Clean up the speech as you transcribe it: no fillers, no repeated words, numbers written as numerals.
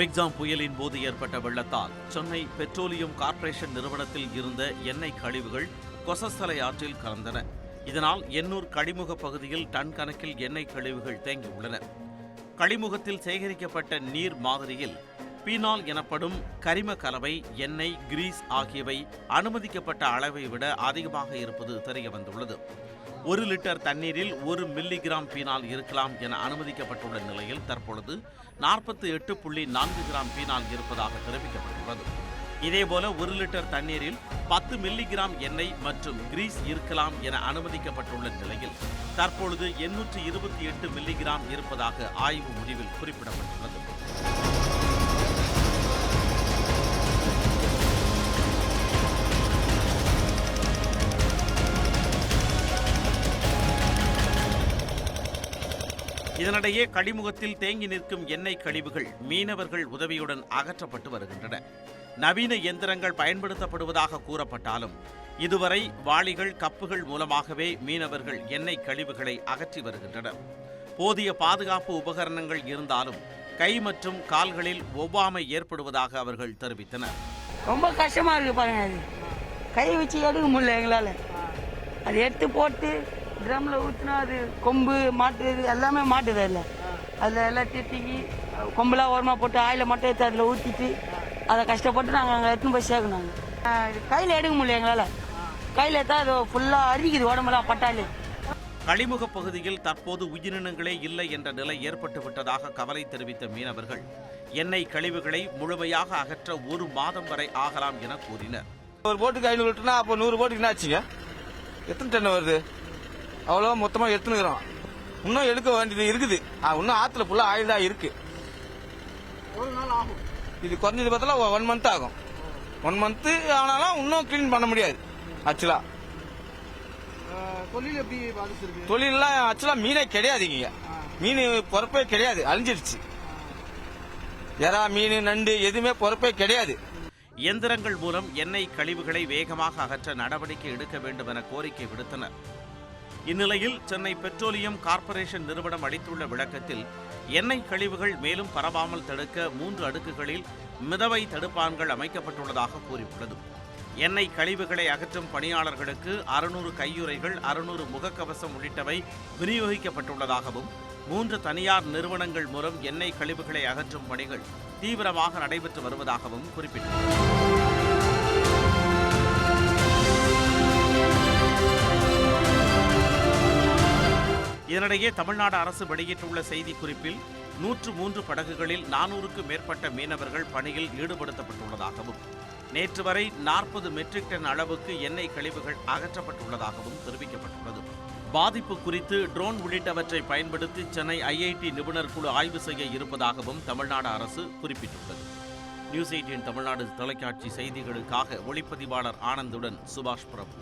Michaung புயலின் போது ஏற்பட்ட வெள்ளத்தால் சென்னை பெட்ரோலியம் கார்ப்பரேஷன் நிறுவனத்தில் இருந்த எண்ணெய் கழிவுகள் கொசஸ்தலை ஆற்றில் கலந்தன. இதனால் எண்ணூர் கழிமுக பகுதியில் டன் கணக்கில் எண்ணெய் கழிவுகள் தேங்கியுள்ளன. கழிமுகத்தில் சேகரிக்கப்பட்ட நீர் மாதிரியில் பீனால் எனப்படும் கரிம கலவை, எண்ணெய், கிரீஸ் ஆகியவை அனுமதிக்கப்பட்ட அளவை விட அதிகமாக இருப்பது தெரியவந்துள்ளது. 1 லிட்டர் தண்ணீரில் 1 மில்லிகிராம் பீனால் இருக்கலாம் என அனுமதிக்கப்பட்டுள்ள நிலையில் தற்பொழுது 48.4 கிராம் பீனால் இருப்பதாக தெரிவிக்கப்பட்டுள்ளது. இதேபோல 1 லிட்டர் தண்ணீரில் 10 மில்லிகிராம் எண்ணெய் மற்றும் கிரீஸ் இருக்கலாம் என அனுமதிக்கப்பட்டுள்ள நிலையில் தற்பொழுது 828 மில்லிகிராம் இருப்பதாக ஆய்வு முடிவில் குறிப்பிடப்பட்டுள்ளது. இதனிடையே கழிமுகத்தில் தேங்கி நிற்கும் எண்ணெய் கழிவுகள் மீனவர்கள் உதவியுடன் அகற்றப்பட்டு வருகின்றன. நவீன இயந்திரங்கள் பயன்படுத்தப்படுவதாக கூறப்பட்டாலும் இதுவரை வாளிகள், கப்புகள் மூலமாகவே மீனவர்கள் எண்ணெய் கழிவுகளை அகற்றி வருகின்றனர். போதிய பாதுகாப்பு உபகரணங்கள் இருந்தாலும் கை மற்றும் கால்களில் ஒவ்வாமை ஏற்படுவதாக அவர்கள் தெரிவித்தனர். ரொம்ப கஷ்டமா இருக்கு பாருங்க, அது கை வச்சு எடுக்க முடியல எங்களால். அது எடுத்து போட்டு ட்ரம்மில் ஊற்றினா அது கொம்பு மாட்டுறது எல்லாமே மாட்டுது. அதில் எல்லாம் திட்டிக்கி கொம்பெல்லாம் ஓரமாக போட்டு ஆயில மட்டும் எடுத்து அதில் ஊற்றிட்டு அதை கஷ்டப்பட்டு நாங்கள் அங்கே எடுத்துன்னு போய் சேர்க்கணும். கையில் எடுக்க முடியல எங்களால். கையில் எடுத்தால் அது ஃபுல்லாக அரிக்குது உடம்பெல்லாம் பட்டாலே. கழிமுக பகுதியில் தற்போது உயிரினங்களே இல்லை என்ற நிலை ஏற்பட்டு விட்டதாக கவலை தெரிவித்த மீனவர்கள் எண்ணெய் கழிவுகளை முழுமையாக அகற்ற 1 மாதம் வரை ஆகலாம் என கூறினர். ஒரு போட்டுக்கு 500 லிட்டர்னா அப்போ 100 போட்டுக்கு என்ன ஆச்சுங்க? எத்தனை டன் வருது? அவ்வளோ மொத்தமாக எடுத்துனுக்கிறோம். இன்னும் எடுக்க வேண்டியது இருக்குது. இன்னும் ஆற்றுல ஃபுல்லாக ஆயில் தான் இருக்கு. ஒரு நாள் ஆகும். இது குறைஞ்சது பார்த்தாலும் 1 மந்த் ஆகும். 1 மந்த் ஆனாலும் இன்னும் கிளீன் பண்ண முடியாது. ஆக்சுவலா தொழில் எப்படி பாதிச்சிருக்கு? தொழிலெல்லாம் ஆக்சுவலா மீனே கிடையாதுங்க. மீன் பொறுப்பே கிடையாது, அழிஞ்சிருச்சு. எறா, மீன், நண்டு எதுவுமே பொறுப்பே கிடையாது. இயந்திரங்கள் மூலம் எண்ணெய் கழிவுகளை வேகமாக அகற்ற நடவடிக்கை எடுக்க வேண்டும் என கோரிக்கை விடுத்தனர். இந்நிலையில் சென்னை பெட்ரோலியம் கார்ப்பரேஷன் நிறுவனம் அளித்துள்ள விளக்கத்தில் எண்ணெய் கழிவுகள் மேலும் பரவாமல் தடுக்க 3 அடுக்குகளில் மிதவை தடுப்பான்கள் அமைக்கப்பட்டுள்ளதாக கூறியுள்ளது. எண்ணெய் கழிவுகளை அகற்றும் பணியாளர்களுக்கு 600 கையுறைகள், 600 முகக்கவசம் உள்ளிட்டவை விநியோகிக்கப்பட்டுள்ளதாகவும் 3 தனியார் நிறுவனங்கள் மூலம் எண்ணெய் கழிவுகளை அகற்றும் பணிகள் தீவிரமாக நடைபெற்று வருவதாகவும் குறிப்பிட்டுள்ளது. இதனிடையே தமிழ்நாடு அரசு வெளியிட்டுள்ள செய்திக்குறிப்பில் 103 படகுகளில் 400க்கும் மேற்பட்ட மீனவர்கள் பணியில் ஈடுபடுத்தப்பட்டுள்ளதாகவும் நேற்று வரை 40 மெட்ரிக் டன் அளவுக்கு எண்ணெய் கழிவுகள் அகற்றப்பட்டுள்ளதாகவும் தெரிவிக்கப்பட்டுள்ளது. பாதிப்பு குறித்து ட்ரோன் உள்ளிட்டவற்றை பயன்படுத்தி சென்னை IIT நிபுணர் குழு ஆய்வு செய்ய இருப்பதாகவும் தமிழ்நாடு அரசு குறிப்பிட்டுள்ளது. நியூஸ் 18 தமிழ்நாடு தொலைக்காட்சி செய்திகளுக்காக ஒளிப்பதிவாளர் ஆனந்துடன் சுபாஷ் பிரபு.